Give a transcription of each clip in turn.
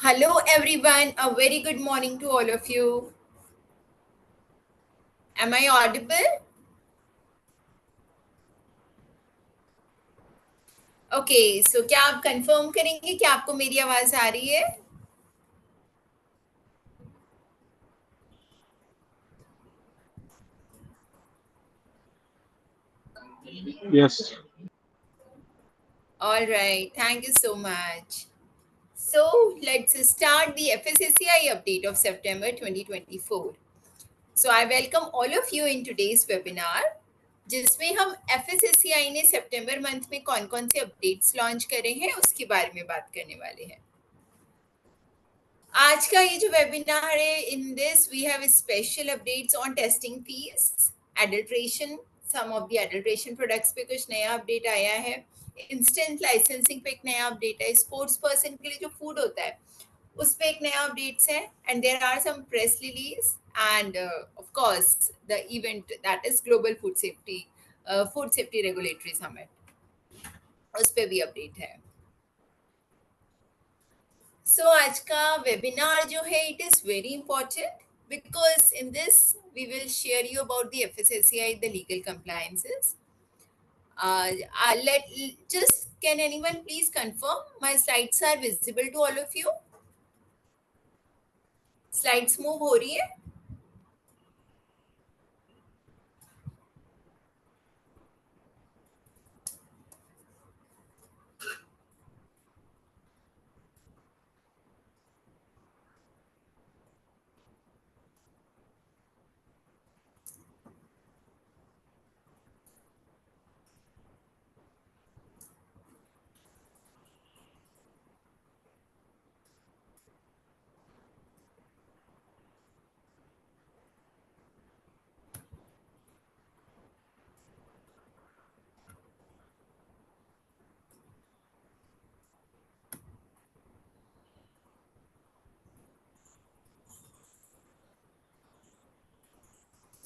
Hello, everyone. A very good morning to all of you. Am I audible? Okay so क्या आप confirm करेंगे कि आपको मेरी आवाज आ रही है? Yes, All right. Thank you so much. So let's start the FSSCI update of September 2024. So I welcome all of you in today's webinar जिसमें हम FSSCI ने सितंबर मंथ में कौन कौन से अपडेट्स लॉन्च करे हैं उसके बारे में बात करने वाले हैं। आज का ये जो वेबिनार है, in this we have special updates on testing fees, adulteration, some of the adulteration products पे कुछ नया अपडेट आया है, इंस्टेंट लाइसेंसिंग पे एक नया अपडेट है, स्पोर्ट्स पर्सन के लिए जो फूड होता है उस पे एक नया अपडेट्स है, and there are some press release and of course the event that is global food safety regulatory summit, उस पे भी अपडेट है। So आज का webinar जो है it is very important because in this we will share you about the FSSAI, the legal compliances. Let just can anyone please confirm my slides are visible to all of you? Slides move हो रही है?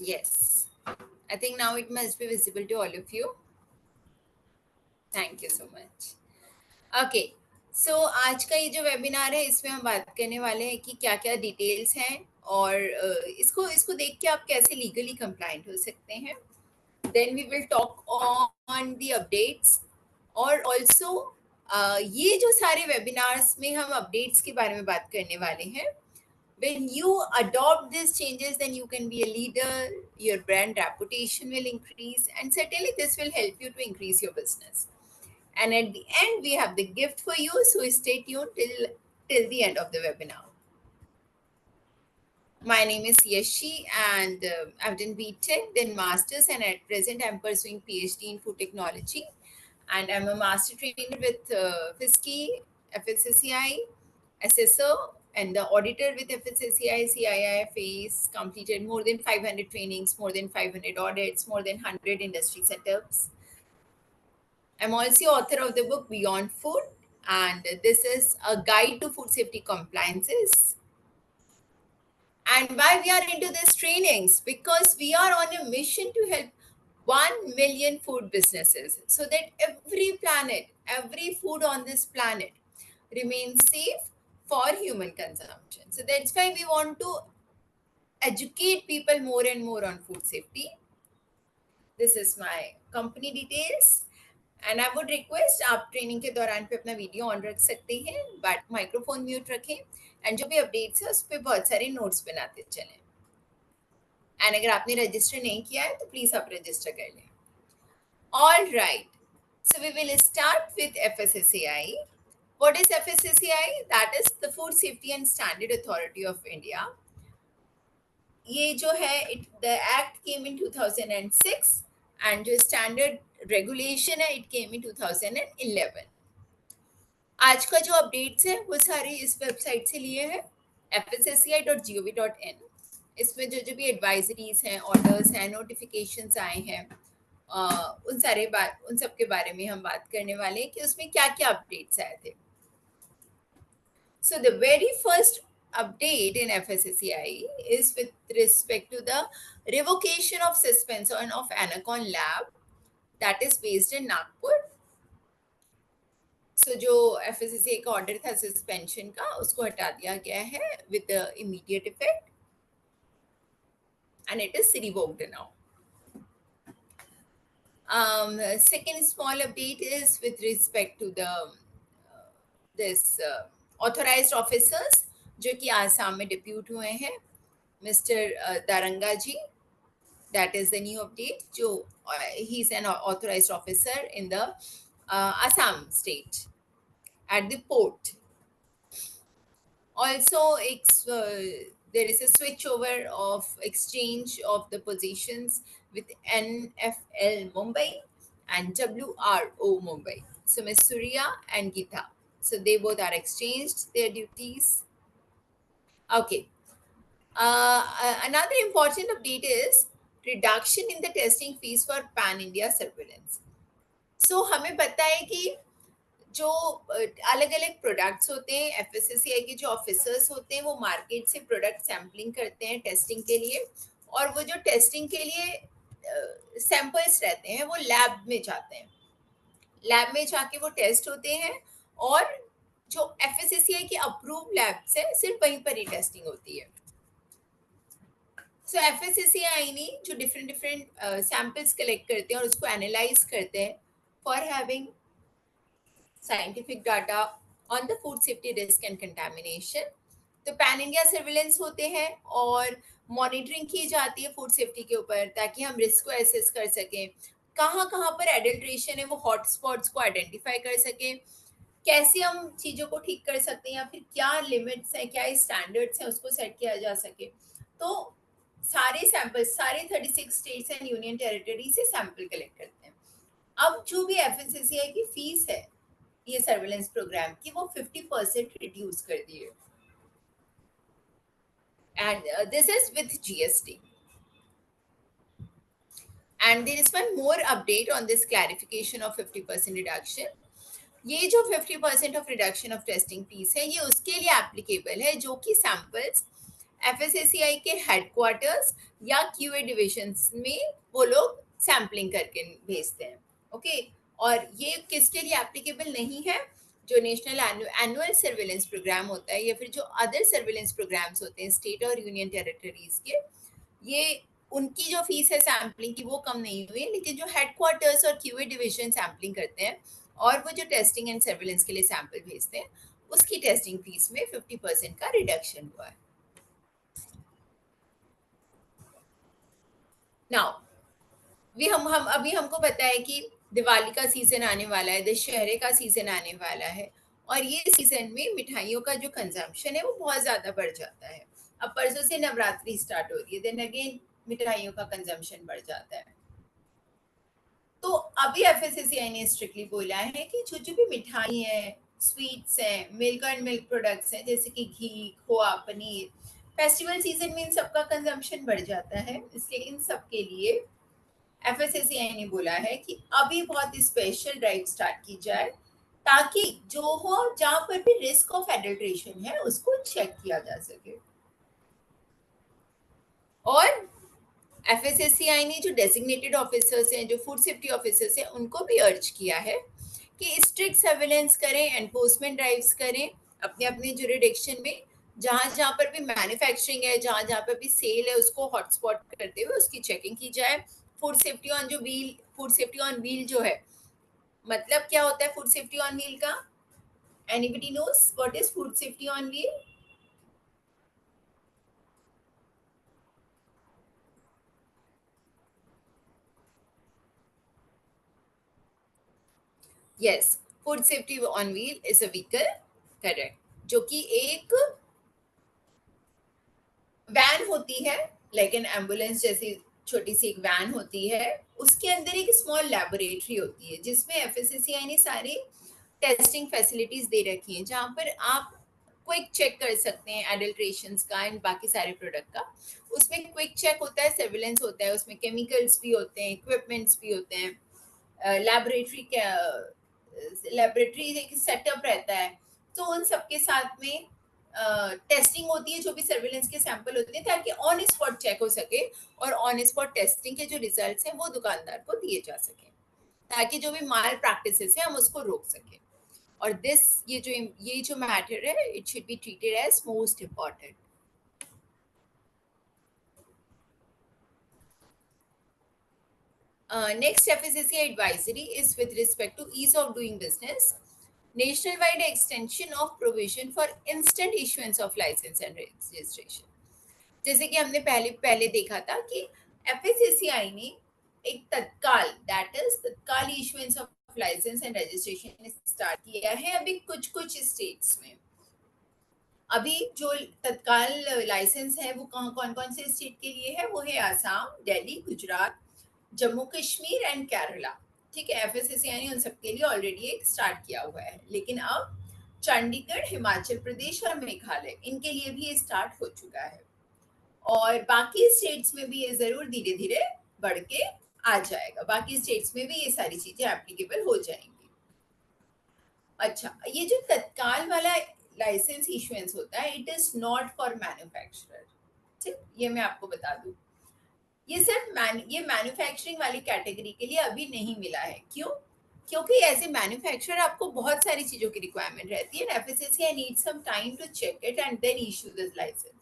Yes. I think now it must be visible to all of you. Thank you so much. Okay so आज का ये जो webinar है इसमें हम बात करने वाले हैं कि क्या क्या डिटेल्स हैं और इसको इसको देख के आप कैसे लीगली कंप्लाइंट हो सकते हैं। Then we will talk on the updates और ऑल्सो ये जो सारे वेबिनार्स में हम अपडेट्स के बारे में बात करने वाले हैं। When you adopt these changes, then you can be a leader, your brand reputation will increase, and certainly this will help you to increase your business. And at the end, we have the gift for you. So stay tuned till the end of the webinar. My name is Yeshi, and I've done BTech, then Masters, and at present I'm pursuing PhD in food technology. And I'm a master trainer with FISCI, FSSCI, assessor, and the auditor with FSSCI, CIIFAs, completed more than 500 trainings, more than 500 audits, more than 100 industry setups. I'm also author of the book Beyond Food, and this is a guide to food safety compliances. And why we are into these trainings? Because we are on a mission to help 1 million food businesses so that every food on this planet remains safe for human consumption. So that's why we want to educate people more and more on food safety. This is my company details. And I would request आप training के दौरान पे अपना video on रख सकते हैं but microphone mute रखें and जो भी अपडेट्स है उस पर बहुत सारे नोट्स बनाते चलें। एंड अगर आपने रजिस्टर नहीं किया है तो प्लीज आप रजिस्टर कर लें। All right, so we will start with FSSAI. What is FSSAI? That is the Food Safety and Standard Authority of India. ये जो है the act came in 2006 and जो स्टैंडर्ड रेगुलेशन है इट केम इन 2011। आज का जो अपडेट्स है वो सारे इस वेबसाइट से लिए हैं fsci.gov.in। इसमें जो जो भी एडवाइजरीज हैं, ऑर्डर्स हैं, नोटिफिकेशंस आए हैं, उन सब के बारे में हम बात करने वाले हैं कि उसमें क्या क्या अपडेट्स आए थे। So the very first update in FSSAI is with respect to the revocation of suspension of Anacon Lab that is based in Nagpur. सो जो FSSAI का ऑर्डर था सस्पेंशन का, उसको हटा दिया गया है with immediate effect and it is revoked now. Second small update is with respect to the this authorized officers जो कि आसाम में डिप्यूट हुए हैं, mister Daranga ji. That is the new update. जो he's an authorized officer in the Assam state at the port. Also, there is a switchover of exchange of the positions with NFL Mumbai and WRO Mumbai. So Miss Surya and Geeta. So they both are exchanged their duties. Okay. Another important update is reduction in the testing fees for Pan India surveillance. So हमें पता है कि जो अलग अलग products होते हैं, FSSAI के जो ऑफिसर्स होते हैं वो मार्केट से प्रोडक्ट सैम्पलिंग करते हैं टेस्टिंग के लिए, और वो जो टेस्टिंग के लिए सैंपल्स रहते हैं वो लैब में जाते हैं. लैब में जाके वो टेस्ट होते हैं, और जो FSSAI की अप्रूव लैब्स है सिर्फ वहीं पर ही टेस्टिंग होती है. सो FSSAI ने जो डिफरेंट सैंपल्स कलेक्ट करते हैं और उसको एनालाइज करते हैं for having scientific data on the food safety risk and contamination. तो पैन इंडिया सर्विलेंस होते हैं और मॉनिटरिंग की जाती है फूड सेफ्टी के ऊपर, ताकि हम रिस्क को एसेस कर सकें, कहाँ कहाँ पर एडल्ट्रेशन है वो हॉट स्पॉट्स को आइडेंटिफाई कर सकें, कैसे हम चीज़ों को ठीक कर सकते हैं, या फिर क्या लिमिट्स हैं, क्या स्टैंडर्ड्स हैं, उसको सेट किया जा सके. तो सारे सैंपल्स सारे 36 स्टेट्स एंड यूनियन टेरिटरी से सैंपल कलेक्ट करते हैं. अब जो भी FSSAI की फीस है ये सर्वेलेंस प्रोग्राम की, वो 50% रिड्यूस कर दी है, and this is with GST. And there is one more update on this clarification of 50% reduction. ये जो 50% of reduction of testing fees है, ये उसके लिए एप्लीकेबल है जो कि सैंपल्स FSSAI के हेडक्वार्टर्स या QA डिविजन्स में वो लोग सैम्पलिंग करके भेजते हैं. ओके, और ये किसके लिए एप्लीकेबल नहीं है? जो नेशनल एनुअल सर्वेलेंस प्रोग्राम होता है, या फिर जो अदर सर्वेलेंस प्रोग्राम्स होते हैं स्टेट और यूनियन टेरिटरीज के, ये उनकी जो फीस है सैम्पलिंग की वो कम नहीं हुई, लेकिन जो हेडक्वार्टर्स और QA डिविजन सैम्पलिंग करते हैं और वो जो टेस्टिंग एंड सर्वेलेंस के लिए सैंपल भेजते हैं, उसकी टेस्टिंग फीस में 50% का रिडक्शन हुआ है. नाउ अभी हमको पता है कि दिवाली का सीजन आने वाला है, दशहरे का सीजन आने वाला है, और ये सीजन में मिठाइयों का जो कंजम्पशन है वो बहुत ज्यादा बढ़ जाता है. अब परसों से नवरात्रि स्टार्ट हो रही है, देन अगेन मिठाइयों का कंजम्पशन बढ़ जाता है. तो अभी FSSAI ने स्ट्रिक्टली बोला है कि जो जो भी मिठाई है, स्वीट्स हैं, मिल्क एंड मिल्क प्रोडक्ट्स हैं, जैसे कि घी, खोआ, पनीर, फेस्टिवल सीजन में इन सबका कंजम्पशन बढ़ जाता है, इसलिए इन सब के लिए FSSAI ने बोला है कि अभी बहुत स्पेशल ड्राइव स्टार्ट की जाए, ताकि जो हो जहाँ पर भी रिस्क ऑफ एडल्ट्रेशन है उसको चेक किया जा सके. और FSSAI ने जो डेजिग्नेटेड ऑफिसर्स हैं, जो फूड सेफ्टी ऑफिसर्स हैं, उनको भी अर्ज किया है कि स्ट्रिक्ट सर्वेलेंस करें, एनफोर्समेंट ड्राइव्स करें अपने अपने जुरिडिक्शन में, जहाँ जहाँ पर भी मैन्युफैक्चरिंग है, जहाँ जहाँ पर भी सेल है, उसको हॉटस्पॉट करते हुए उसकी चेकिंग की जाए. फूड सेफ्टी ऑन व्हील जो है, मतलब क्या होता है फूड सेफ्टी ऑन व्हील का? Anybody knows what is food safety on wheel? Yes, food safety on wheel is a vehicle, correct, जो कि एक वैन होती है, लाइक एन एम्बुलेंस जैसी छोटी सी एक वैन होती है, उसके अंदर एक स्मॉल लैबोरेटरी होती है जिसमें FSSAI ने सारी टेस्टिंग फैसिलिटीज दे रखी हैं, जहाँ पर आप क्विक चेक कर सकते हैं एडल्ट्रेशंस का एंड बाकी सारे प्रोडक्ट का. उसमें क्विक चेक होता है, सर्विलेंस होता है, उसमें केमिकल्स भी होते हैं, इक्विपमेंट्स भी होते हैं, लेबोरेटरी एक सेटअप रहता है. तो उन सबके साथ में टेस्टिंग होती है, जो भी सर्विलेंस के सैंपल होते हैं, ताकि ऑन स्पॉट चेक हो सके और ऑन स्पॉट टेस्टिंग के जो रिजल्ट्स हैं वो दुकानदार को दिए जा सके, ताकि जो भी माल प्रैक्टिसेस है हम उसको रोक सकें. और ये जो मैटर है, it should be treated as most important. Next FSSAI advisory is with respect to ease of doing business. Nationwide extension of provision for instant issuance of license and registration. जैसे कि हमने पहले पहले देखा था कि एफएससीआई ने एक तत्काल तत्काल issuance of licence and registration start किया है अभी कुछ कुछ स्टेट्स में. अभी जो तत्काल लाइसेंस है वो कौन कौन से स्टेट के लिए है? वो है आसाम, दिल्ली, गुजरात, जम्मू कश्मीर एंड केरला. ठीक है, एफएससीआई ने उन सबके लिए ऑलरेडी एक स्टार्ट किया हुआ है. लेकिन अब चंडीगढ़, हिमाचल प्रदेश और मेघालय, इनके लिए भी ये स्टार्ट हो चुका है. और बाकी स्टेट्स में भी ये जरूर धीरे धीरे बढ़ के आ जाएगा. बाकी स्टेट्स में भी ये सारी चीजें एप्लीकेबल हो जाएंगी. अच्छा, ये जो तत्काल वाला लाइसेंस इशुएंस होता है, it is not for manufacturer. ठीक, ये मैं आपको बता दूं. ये सिर्फ ये मैन्युफैक्चरिंग वाली कैटेगरी के लिए अभी नहीं मिला है. क्यों? क्योंकि एज ए मैन्युफैक्चरर आपको बहुत सारी चीजों की रिक्वायरमेंट रहती है. FSSAI need some time to check it and then issue this licence.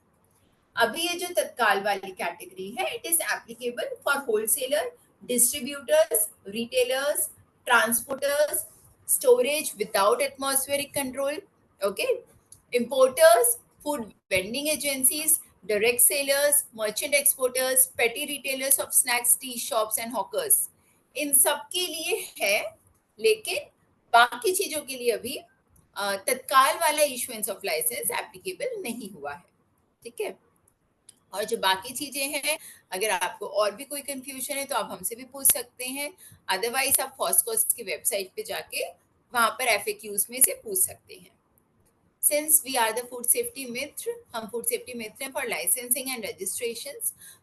अभी ये जो तत्काल वाली कैटेगरी है, it is applicable for wholesaler, distributors, retailers, transporters, storage without atmospheric control, okay, importers, food vending agencies, direct sellers, merchant exporters, petty retailers of snacks, tea shops and hawkers. इन सब के लिए है. लेकिन बाकी चीजों के लिए अभी तत्काल वाला इशुएंस ऑफ लाइसेंस एप्लीकेबल नहीं हुआ है. ठीक है, और जो बाकी चीजें हैं, अगर आपको और भी कोई कंफ्यूजन है तो आप हमसे भी पूछ सकते हैं. अदरवाइज आप फॉस्कोस की वेबसाइट पे जाके वहां पर एफएक्यूज में से पूछ सकते हैं. Since we are the food safety मित्र, हम फूड सेफ्टी मित्र हैं फॉर लाइसेंसिंग एंड रजिस्ट्रेशन.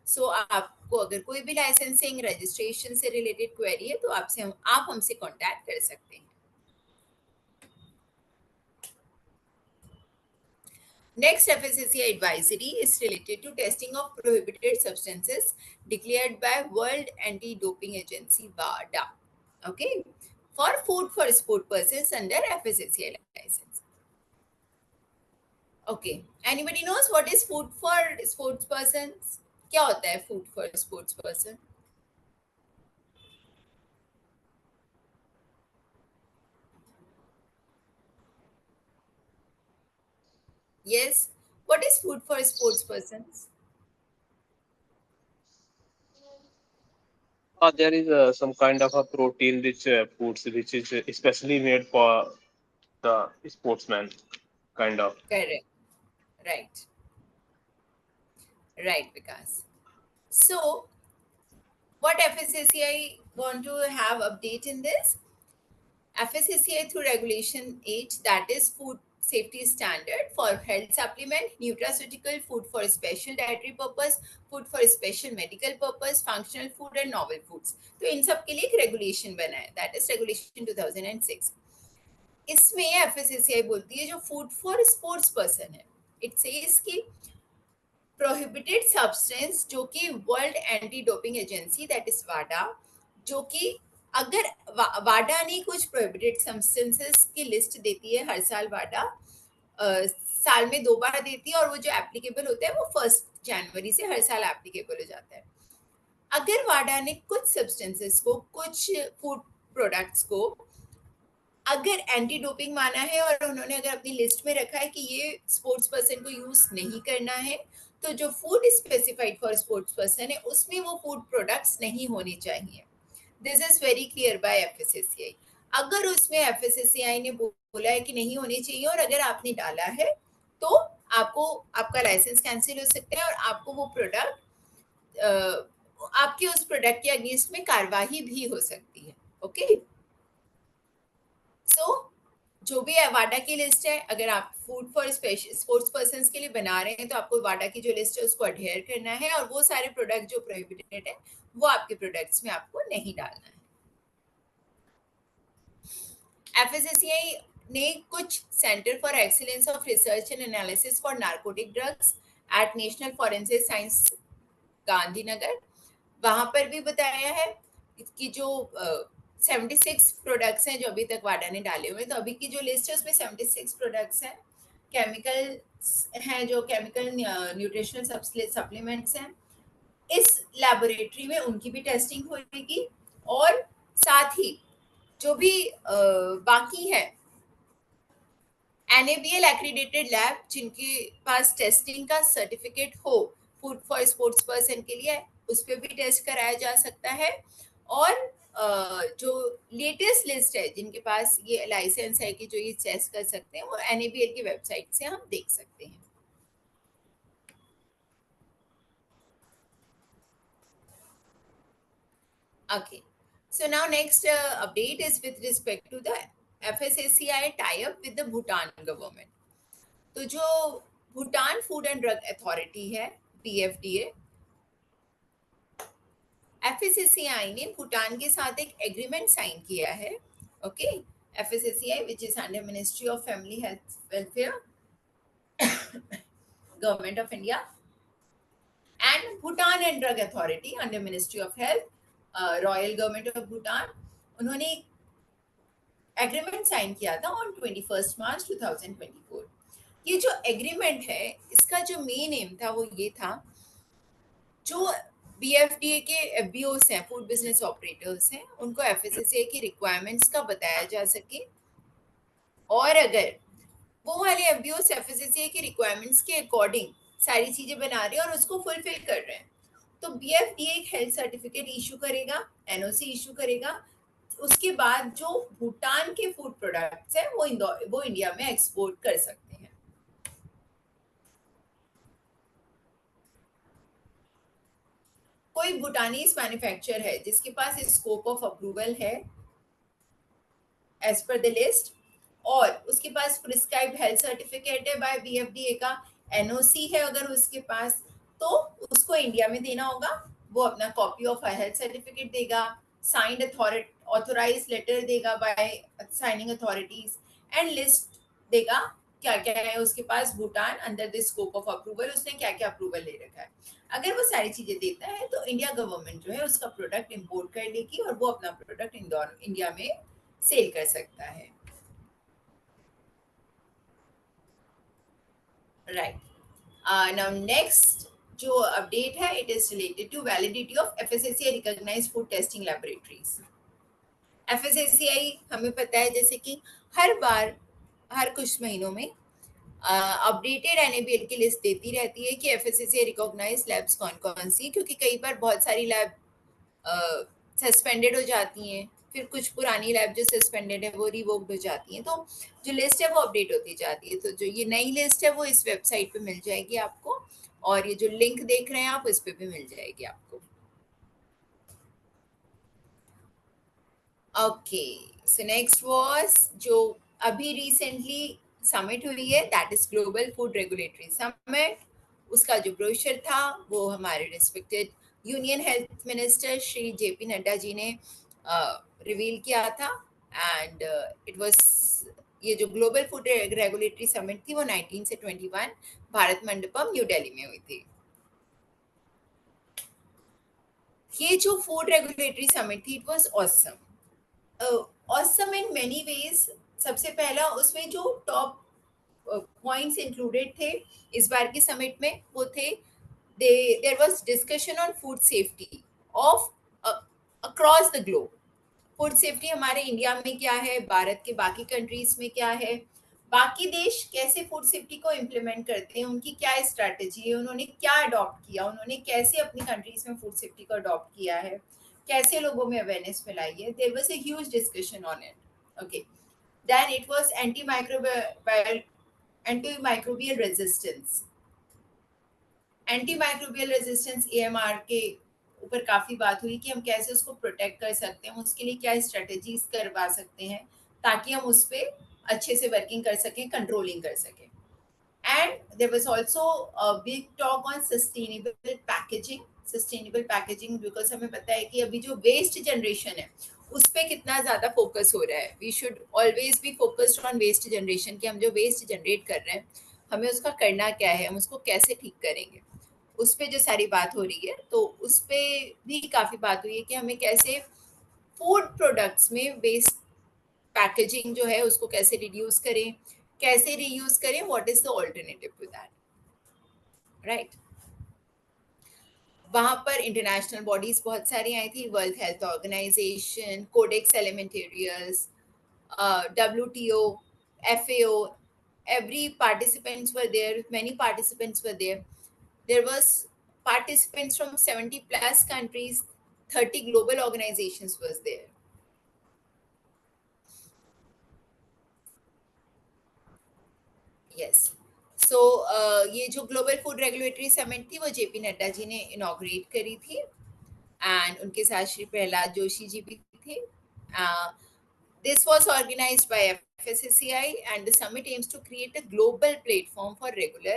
सो आपको अगर कोई भी लाइसेंसिंग रजिस्ट्रेशन से रिलेटेड क्वेरी है तो आप हमसे कांटेक्ट कर सकते हैं. Next FSSAI advisory is related to testing of prohibited substances declared by World Anti-Doping Agency WADA. Okay, for food for sport persons under FSSAI license. Okay, anybody knows what is food for sports persons? क्या होता है food for sports person? Yes, what is food for sports persons? There is some kind of a protein-rich foods which is especially made for the sportsman, kind of. Correct. Right. Right, Vikas. So, what FSSAI want to have update in this? FSSAI through Regulation 8, that is Food Safety Standard for health supplement, nutraceutical, food for special dietary purpose, food for special medical purpose, functional food and novel foods. तो इन सब के लिए एक regulation बना है, that is Regulation 2006. इसमें FSCI बोलती है जो फूड फॉर स्पोर्ट्स पर्सन है, इट सेज कि प्रोहिबिटेड सब्सटेंस जो कि world anti doping agency that is वाडा, जो कि अगर वाडा ने कुछ प्रोहिबिटेड सब्सटेंसेस की लिस्ट देती है हर साल, वाडा साल में 2 बार देती है और वो जो एप्लीकेबल होता है वो 1 जनवरी से हर साल एप्लीकेबल हो जाता है. अगर वाडा ने कुछ सब्सटेंसेस को, कुछ फूड प्रोडक्ट्स को अगर एंटी डोपिंग माना है और उन्होंने अगर अपनी लिस्ट में रखा है कि ये स्पोर्ट्स पर्सन को यूज नहीं करना है, तो जो food specified for sports person है उसमें वो फूड प्रोडक्ट्स नहीं होने चाहिए. This is very clear by FSSAI. अगर उसमें एफएससीआई ने बोला है कि नहीं होनी चाहिए और अगर आपने डाला है तो आपको आपका लाइसेंस कैंसिल हो सकता है और आपको वो प्रोडक्ट आपके उस प्रोडक्ट के अगेंस्ट में कार्यवाही भी हो सकती है. ओके, सो जो भी वाडा की लिस्ट है, अगर आप food for special sports person के लिए बना रहे हैं तो आपको वाडा की जो लिस्ट है उसको अडेयर करना है और वो सारे प्रोडक्ट जो प्रोहिबिटेड है वो आपके प्रोडक्ट्स में आपको नहीं डालना है. एफएससीआई ने कुछ centre for excellence of research and analysis for narcotic drugs eight national forensic science Gandhinagar, वहां पर भी बताया है कि जो 76 प्रोडक्ट्स हैं जो अभी तक वाडा ने डाले हुए हैं। तो अभी की जो लिस्ट है उसमें 76 प्रोडक्ट्स हैं। केमिकल हैं, जो केमिकल न्यूट्रिशनल सप्लीमेंट्स हैं। इस लैबोरेटरी में उनकी भी टेस्टिंग होगी, और साथ ही जो भी बाकी है NABL एक्रीडेटेड लैब जिनके पास टेस्टिंग का सर्टिफिकेट हो फूड फॉर स्पोर्ट्स पर्सन के लिए, उस पर भी टेस्ट कराया जा सकता है। और जो लेटेस्ट लिस्ट है जिनके पास ये लाइसेंस है कि जो ये टेस्ट कर सकते हैं, वो NABL की वेबसाइट से हम देख सकते हैं। Okay. So now next update is with respect to the FSSAI tie-up with the Bhutan government. तो जो Bhutan food and drug authority है, BFDA, FSSAI ने भूटान के साथ एक एग्रीमेंट साइन किया है। Okay, FSSAI which is under Ministry of Family Health Welfare, Government of India, and Bhutan and Drug Authority under Ministry of Health, Royal Government of Bhutan, उन्होंने agreement sign किया था on 21 मार्च 2024। ये जो agreement है, इसका जो मेन एम था वो ये था, जो BFDA के FBOs हैं, फूड बिजनेस ऑपरेटर्स हैं, उनको FSSAI की रिक्वायरमेंट्स का बताया जा सके, और अगर वो वाले FBOs FSSAI की रिक्वायरमेंट्स के अकॉर्डिंग सारी चीजें बना रहे हैं और उसको फुलफिल कर रहे हैं, तो BFDA एक हेल्थ सर्टिफिकेट इशू करेगा, NOC इशू करेगा। उसके बाद जो भूटान के फूड प्रोडक्ट्स हैं वो इंडिया में एक्सपोर्ट कर सकते हैं। कोई भूटानीज मैन्युफैक्चरर है जिसके पास स्कोप ऑफ अप्रूवल है एज पर द लिस्ट, और उसके पास प्रिस्क्राइब्ड हेल्थ सर्टिफिकेट है बाय BFDA का, NOC है अगर उसके पास, तो उसको इंडिया में देना होगा। वो अपना कॉपी ऑफ हेल्थ सर्टिफिकेट देगा, साइंड ऑथोराइज लेटर देगा by signing authorities, and list देगा क्या क्या है उसके पास Bhutan under the scope of approval, उसने क्या क्या अप्रूवल ले रखा है। अगर वो सारी चीजें देता है तो इंडिया गवर्नमेंट जो है उसका प्रोडक्ट इंपोर्ट कर लेगी और वो अपना प्रोडक्ट इंडिया में सेल कर सकता है। राइट, नाउ नेक्स्ट जो अपडेट है, it is related to validity of FSSAI recognised food testing laboratories. FSSAI हमें पता है जैसे कि हर बार हर कुछ महीनों में अपडेटेड NABL की लिस्ट देती रहती है कि FSSAI रिकॉग्नाइज लैब्स कौन कौन सी, क्योंकि कई बार बहुत सारी लैब सस्पेंडेड हो जाती हैं, फिर कुछ पुरानी लैब जो सस्पेंडेड है वो रिवोक्ड हो जाती हैं, तो जो लिस्ट है वो अपडेट होती जाती है। तो जो ये नई लिस्ट है वो इस वेबसाइट पे मिल जाएगी आपको, और ये जो लिंक देख रहे हैं आप इस पे भी मिल जाएगी आपको। ओके, सो नेक्स्ट वाज जो अभी रिसेंटली समिट हुई है, that is global food regulatory summit. उसका जो ब्रोशर था वो हमारे respected union health minister Shri JP Nadda ji ने रिवील किया था, एंड इट वाज, ये जो ग्लोबल फूड रेगुलेटरी समिट थी वो 19 से 21 भारत मंडपम न्यू दिल्ली में हुई थी। ये जो फूड रेगुलेटरी समिट थी, it was awesome in many ways. सबसे पहला उसमें जो टॉप पॉइंट्स इंक्लूडेड थे इस बार के समिट में वो थे, there was discussion on food safety of across the globe. Food safety हमारे इंडिया में क्या है, भारत के बाकी कंट्रीज में क्या है, बाकी देश कैसे फूड सेफ्टी को इम्प्लीमेंट करते हैं, उनकी क्या स्ट्रैटेजी है, उन्होंने क्या अडॉप्ट किया, उन्होंने कैसे अपनी कंट्रीज में फूड सेफ्टी को अडॉप्ट किया है, कैसे लोगों में अवेयरनेस फैलाई है। There was a huge discussion on it. Okay, then it was antimicrobial resistance. Antimicrobial resistance AMR के ऊपर काफी बात हुई कि हम कैसे उसको प्रोटेक्ट कर सकते हैं, उसके लिए क्या स्ट्रेटेजीज करवा सकते हैं ताकि हम उस पर अच्छे से वर्किंग कर सकें, कंट्रोलिंग कर सकें। And there was also a big talk on sustainable packaging. Sustainable packaging because हमें पता है कि अभी जो वेस्ट जनरेशन है उस पर कितना ज़्यादा फोकस हो रहा है। We should always be focused on waste generation, कि हम जो वेस्ट जनरेट कर रहे हैं हमें उसका करना क्या है, हम उसको कैसे ठीक करेंगे, उस पर जो सारी बात हो रही है। तो उस पर भी काफ़ी बात हुई है कि हमें कैसे फूड प्रोडक्ट्स में वेस्ट पैकेजिंग जो है उसको कैसे रिड्यूस करें, कैसे रीयूज करें, what is the alternative to that, right. वहां पर इंटरनेशनल बॉडीज बहुत सारी आई थी, world health organisation, Codex Alimentarius, WTO, FAO, every participants were there, many participants were there. There was participants from 70 plus countries, 30 global organizations was there. Yes. So ये जो global food regulatory summit थी वो JP Nadda ji ने inaugurate करी थी, and उनके साथ श्री प्रहलाद जोशी जी भी थे. This was organized by FSSAI, and the summit aims to create a global platform for regular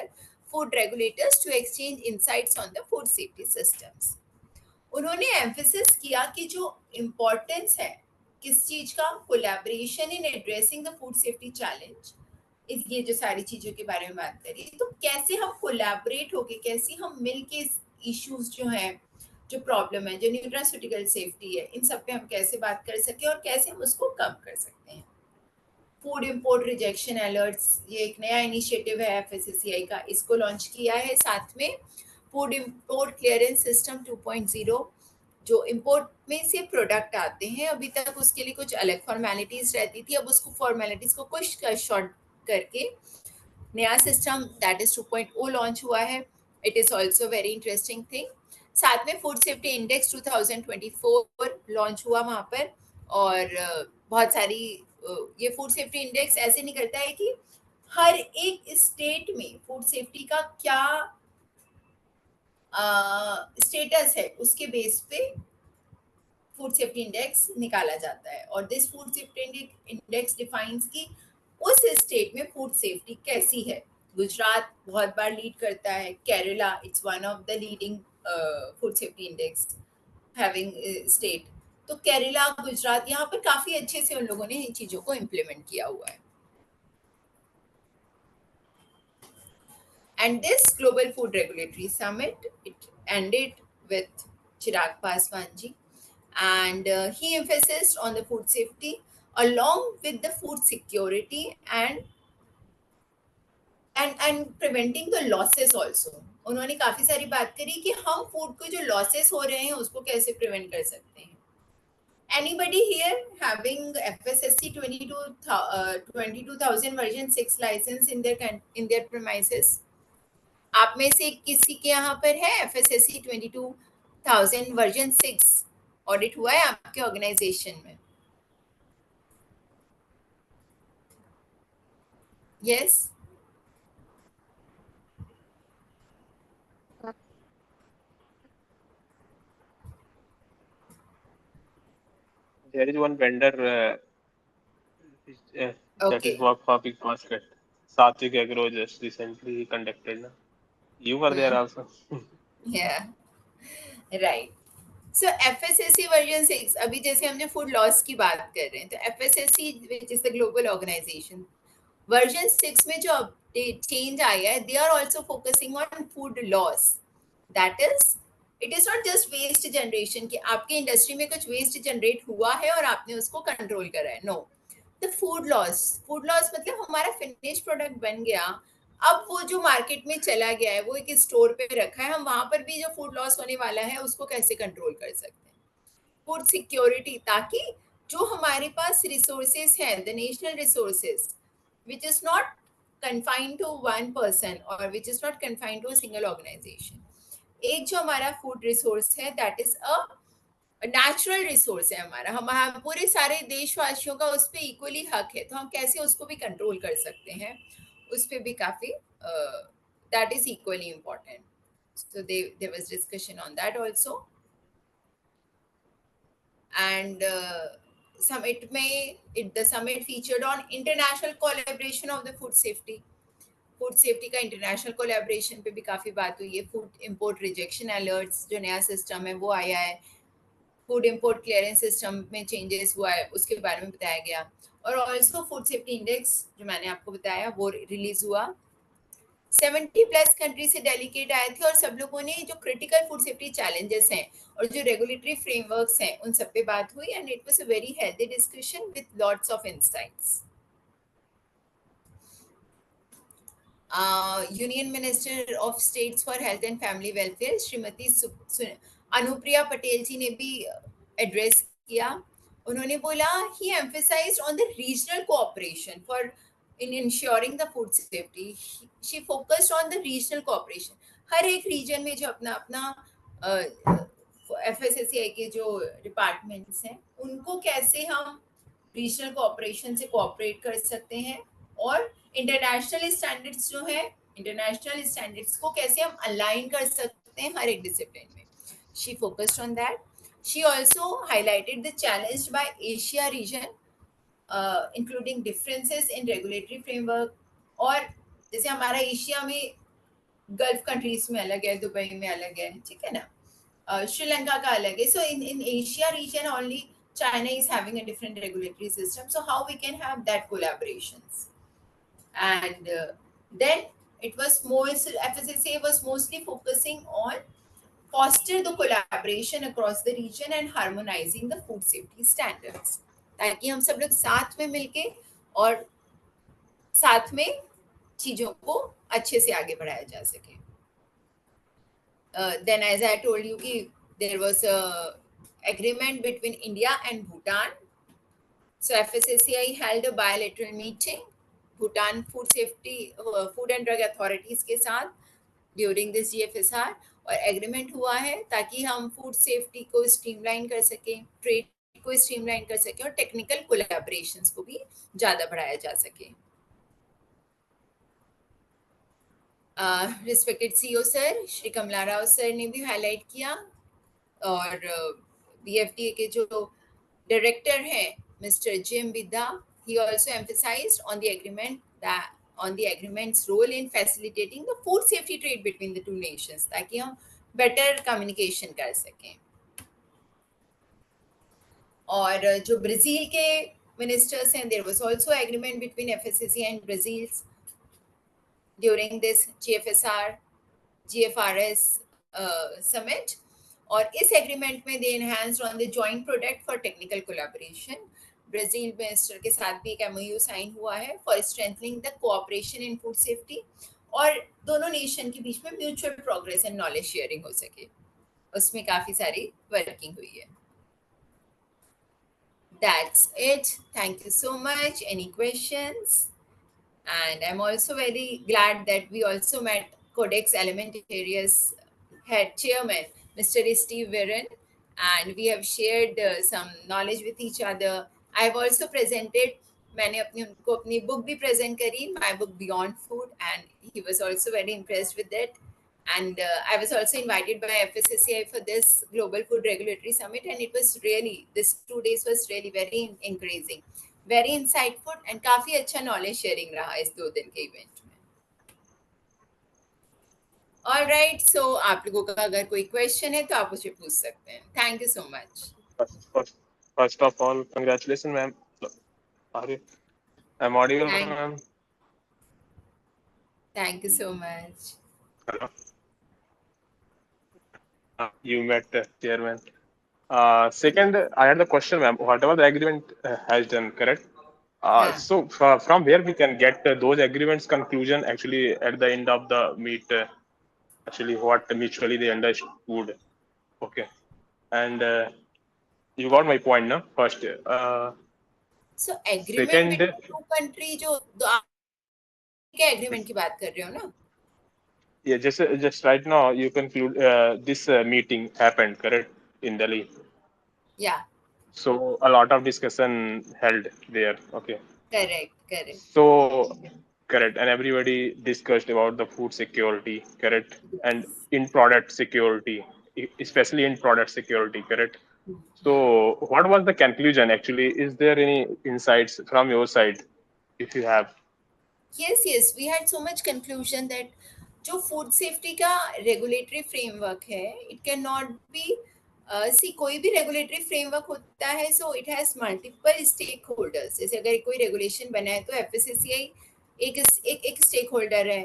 food regulators to exchange insights on the food safety systems. उन्होंने एम्फेसिस किया कि जो इम्पोर्टेंस है किस चीज का, collaboration in addressing the food safety challenge, इस ये जो सारी चीजों के बारे में बात करी, तो कैसे हम कोलैबोरेट होके, कैसे हम मिलके इश्यूज जो हैं, जो प्रॉब्लम है, जो न्यूट्रास्यूटिकल सेफ्टी है, इन सब पे हम कैसे बात कर सके और कैसे हम उसको कम कर सकते हैं. फूड इंपोर्ट रिजेक्शन अलर्ट्स, ये एक नया इनिशिएटिव है एफएसएससीआई का, इसको लॉन्च किया है. साथ में फूड इंपोर्ट क्लियरेंस सिस्टम 2.0, जो इंपोर्ट में से प्रोडक्ट आते हैं, अभी तक उसके लिए कुछ अलग फॉर्मेलिटीज रहती थी, अब उसको फॉर्मेलिटीज को कुछ शॉर्ट करके नया सिस्टम दैट इज 2.0 लॉन्च हुआ है. It is also very interesting thing. साथ में फूड सेफ्टी इंडेक्स 2024 लॉन्च हुआ वहाँ पर, और बहुत सारी ये फूड सेफ्टी इंडेक्स ऐसे निकलता है कि हर एक स्टेट में फूड सेफ्टी का क्या स्टेटस है, उसके बेस पे फूड सेफ्टी इंडेक्स निकाला जाता है. और this food safety index defines कि उस स्टेट में फूड सेफ्टी कैसी है. गुजरात बहुत बार लीड करता है, Kerala it's one of the leading food safety index having state. तो केरला, गुजरात, यहाँ पर काफी अच्छे से उन लोगों ने इन चीजों को इम्प्लीमेंट किया हुआ है. And this Global Food Regulatory Summit, it ended with Chirag Paswan ji, and he emphasized on the food safety along with the food security and preventing the losses also. उन्होंने काफी सारी बात करी कि हम फूड को जो लॉसेस हो रहे हैं उसको कैसे प्रिवेंट कर सकते हैं. Anybody here having FSSC 22,000 version 6 license in their premises? आप में से किसी के यहाँ पर है FSSC 22,000 वर्जन 6 ऑडिट हुआ है आपके ऑर्गेनाइजेशन में? Yes. There is one vendor that Okay. is for Big Basket. Satvik Agro just recently conducted. Na? You were there also. Yeah. Right. So FSSC version 6, अभी जैसे हमने फूड लॉस की बात कर रहे हैं, तो FSSC which is the global organization, version 6 में जो अपडेट चेंज आया है, they are also focusing on food loss. That is, it is not just waste generation कि आपके इंडस्ट्री में कुछ वेस्ट जनरेट हुआ है और आपने उसको कंट्रोल करा है. नो, द फूड लॉस मतलब हमारा फिनिश प्रोडक्ट बन गया, अब वो जो मार्केट में चला गया है, वो एक स्टोर पे रखा है, हम वहां पर भी जो फूड लॉस होने वाला है उसको कैसे कंट्रोल कर सकते हैं. फूड सिक्योरिटी, ताकि जो हमारे पास रिसोर्सेज हैं, the national resources which is not confined to one person or which is not confined to a single organization. एक जो हमारा फूड रिसोर्स है that is a natural resource है हमारा, हम पूरे सारे देशवासियों का उस पर इक्वली हक है, तो हम कैसे उसको भी कंट्रोल कर सकते हैं, उस पर भी काफी that is equally important. So there was discussion on that also. And the summit featured on international collaboration of the food safety. Food safety का इंटरनेशनल कोलैबोरेशन पे भी काफी बात हुई है. फूड इंपोर्ट रिजेक्शन अलर्ट्स जो नया सिस्टम है वो आया है, फूड इंपोर्ट क्लियरेंस सिस्टम में चेंजेस हुआ है उसके बारे में बताया गया, और ऑल्सो फूड सेफ्टी इंडेक्स जो मैंने आपको बताया वो रिलीज हुआ. 70+ कंट्री से डेलीगेट आए थे और सब लोगों ने जो क्रिटिकल फूड सेफ्टी चैलेंजेस हैं और जो रेगुलेटरी फ्रेमवर्क्स हैं उन सब पे बात हुई and it was a very healthy discussion with lots of insights. Union minister of states for health and family welfare Shrimati Anupriya Patel ji ने भी एड्रेस किया. उन्होंने बोला he emphasised on the regional cooperation for in ensuring the food safety. She focused on the regional cooperation. हर एक reason में जो अपना अपना FSSAI के जो डिपार्टमेंट्स हैं उनको कैसे हम रीजनल कोऑपरेशन से कोऑपरेट कर सकते हैं और इंटरनेशनल स्टैंडर्ड्स जो है इंटरनेशनल स्टैंडर्ड्स को कैसे हम अलाइन कर सकते हैं हर एक डिसिप्लिन में. She focused on that. She also highlighted the challenge by Asia region, including differences in regulatory framework. और जैसे हमारा एशिया में गल्फ कंट्रीज में अलग है, दुबई में अलग है, ठीक है ना, श्रीलंका का अलग है. So in Asia region only China is having a different regulatory system. So how we can have that collaborations? And then it was FSSA was mostly focusing on foster the collaboration across the region and harmonizing the food safety standards. ताकि हम सब लोग साथ में मिलके और साथ में चीजों को अच्छे से आगे बढ़ाया जा सके. Then as I told you कि there was a agreement between India and Bhutan. So FSSAI held a bilateral meeting Bhutan Food and Drug Authorities के साथ during this GFSR और एग्रीमेंट हुआ है ताकि हम फूड सेफ्टी को स्ट्रीमलाइन कर सकें, ट्रेड को स्ट्रीमलाइन कर सकें और टेक्निकल कोलैबोरेशंस को भी ज़्यादा बढ़ाया जा सके. रिस्पेक्टेड सीईओ सर श्री कमला राव सर ने भी हाईलाइट किया और BFDA के जो डायरेक्टर हैं मिस्टर जिम विदा, he also emphasized on the agreement's role in facilitating the food safety trade between the two nations ताकि हम बेटर कम्युनिकेशन कर सकें. और जो ब्राजील के मिनिस्टर्स हैं, there was also agreement between FSSAI and Brazil during this GFRS summit. और इस एग्रीमेंट में they enhanced on the joint product for technical collaboration. Brazil minister के साथ भी एक MOU साइन हुआ है for strengthening the cooperation in food safety और दोनों नेशन के बीच में mutual progress and knowledge sharing हो सके. उसमें काफी सारी वर्किंग हुई है. That's it. Thank you so much. Any questions? And I'm also very glad that we also met Codex Alimentarius head chairman, Mr. Steve Viren, and we have shared some knowledge with each other. I've also presented, मैंने उनको अपनी book भी present करी, my book Beyond Food, and he was also very impressed with it. And I was also invited by FSSAI for this Global Food Regulatory Summit, and it was really, this 2 days was really very encouraging, very insightful, and काफी अच्छा knowledge sharing रहा इस 2 दिन के event में. All right, so आप लोगों का अगर कोई question है तो आप मुझे पूछ सकते हैं. Thank you so much. First of all, congratulations, ma'am. I'm audible, ma'am. Thank you so much. You met the chairman. Second, I had the question, ma'am. Whatever the agreement has done, correct? So from where we can get those agreements conclusion actually at the end of the meet, actually what mutually they understood. Okay. And you got my point, no? First. So agreement between two country जो क्या agreement की बात कर रहे हो ना? Yeah, just right now you conclude this meeting happened, correct, in Delhi. Yeah. So a lot of discussion held there. Okay. Correct. So correct, and everybody discussed about the food security, correct, yes. And in product security, especially in product security, correct. So what was the conclusion actually? Is there any insights from your side, if you have? Yes, we had so much conclusion that जो food safety का regulatory framework है, it can not be कोई भी regulatory framework होता है, so it has multiple stakeholders. जैसे अगर कोई रेगुलेशन बना है तो FSSAI एक स्टेक होल्डर है,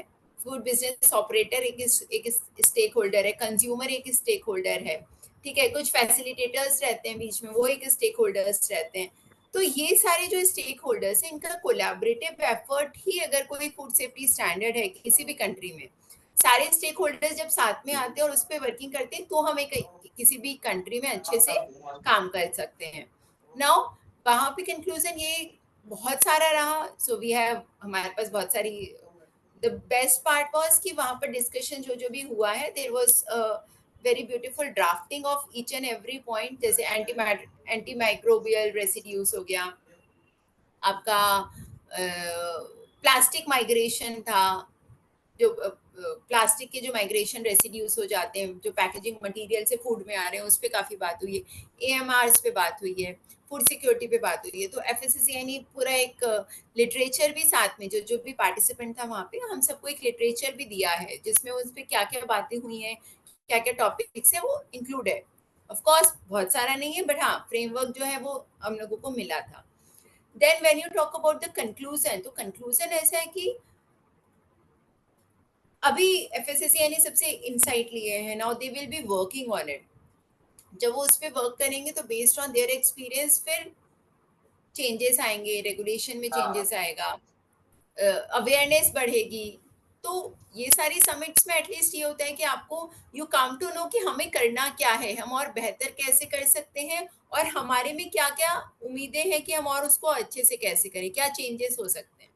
गुड बिजनेस ऑपरेटर एक स्टेक होल्डर है, कंज्यूमर एक स्टेक होल्डर है, ठीक है, कुछ फैसिलिटेटर्स रहते हैं बीच में, वो एक स्टेक होल्डर्स रहते हैं। तो ये सारे जो स्टेक होल्डर्स हैं, इनका कोलैबोरेटिव एफर्ट ही अगर कोई फूड सेफ्टी स्टैंडर्ड है किसी भी कंट्री में, सारे स्टेक होल्डर्स जब साथ में आते हैं और उस पर वर्किंग करते हैं, तो हम एक किसी भी कंट्री में अच्छे से काम कर सकते हैं। नाउ वहां पे कंक्लूजन ये बहुत सारा रहा, सो वी हैव, हमारे पास बहुत सारी, द बेस्ट पार्ट वाज कि वहां पर डिस्कशन जो जो भी हुआ है, there was very beautiful drafting of each and every point, जैसे एंटी माइक्रोबियल रेसिड्यूज हो गया आपका, प्लास्टिक माइग्रेशन था, जो प्लास्टिक के जो माइग्रेशन रेसिड्यूज हो जाते हैं जो पैकेजिंग मटेरियल से फूड में आ रहे हैं, उस पर काफी बात हुई है, एएमआरस पे बात हुई है, फूड सिक्योरिटी पे बात हुई है। तो एफएसएसएआई ने पूरा एक लिटरेचर भी साथ में, जो जो भी पार्टिसिपेंट था वहाँ पे, हम सबको एक लिटरेचर भी दिया है जिसमें उस पर क्या क्या बातें हुई हैं, क्या क्या टॉपिक्स है, वो इंक्लूड है। ऑफ कोर्स बहुत सारा नहीं है, बट हाँ फ्रेमवर्क जो है वो हम लोगों को मिला था। Then when you talk about the conclusion, तो कंक्लूजन ऐसा है कि अभी एफएसएसएआई ने सबसे इनसाइट लिए हैं, now they will be working on it. जब वो उस पर वर्क करेंगे तो बेस्ड ऑन देयर एक्सपीरियंस फिर चेंजेस आएंगे, रेगुलेशन में चेंजेस आएगा, अवेयरनेस बढ़ेगी। तो ये सारी समिट्स में एटलीस्ट ये होता है कि आपको यू कम टू नो कि हमें करना क्या है, हम और बेहतर कैसे कर सकते हैं, और हमारे में क्या क्या उम्मीदें हैं कि हम और उसको अच्छे से कैसे करें, क्या चेंजेस हो सकते हैं।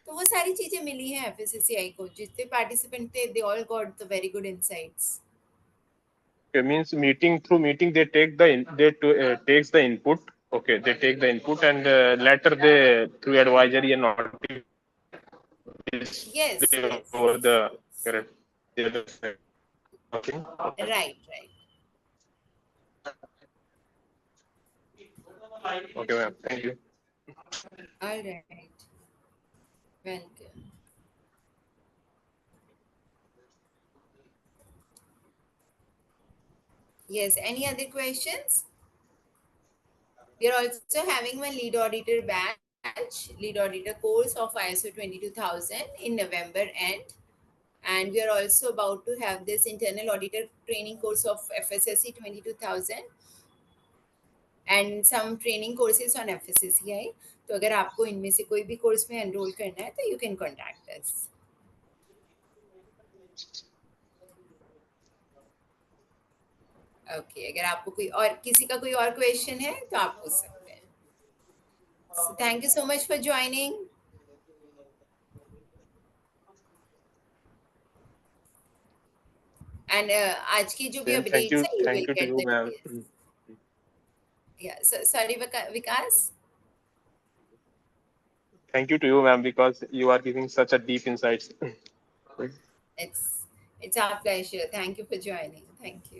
तो वो सारी चीजें मिली हैं एफएसएसएआई को, जितने पार्टिसिपेंट थे they all got the very good insights. Okay, means through meeting they take takes the input. Okay, they take the input and later they through advisory and notice Yes, yes, over yes. the correct. Okay. Right, right. Okay, ma'am. Thank you. All right. Welcome. Yes, any other questions? We are also having my lead auditor batch, lead auditor course of ISO 22000 in November end. And we are also about to have this internal auditor training course of FSSC 22000 and some training courses on FSSCI. तो अगर आपको इनमें से कोई भी course में enrol करना है तो you can contact us. Okay, अगर आपको कोई और किसी का कोई और क्वेश्चन है तो आप पूछ सकते हैं। Thank you so much for joining. And आज की जो भी Then अपडेट्स है you will thank you to get you, the ma'am. Details. या sorry Vikas. Thank you to you, ma'am, because you are giving such a deep insights. It's our pleasure. Thank you for joining. Thank you.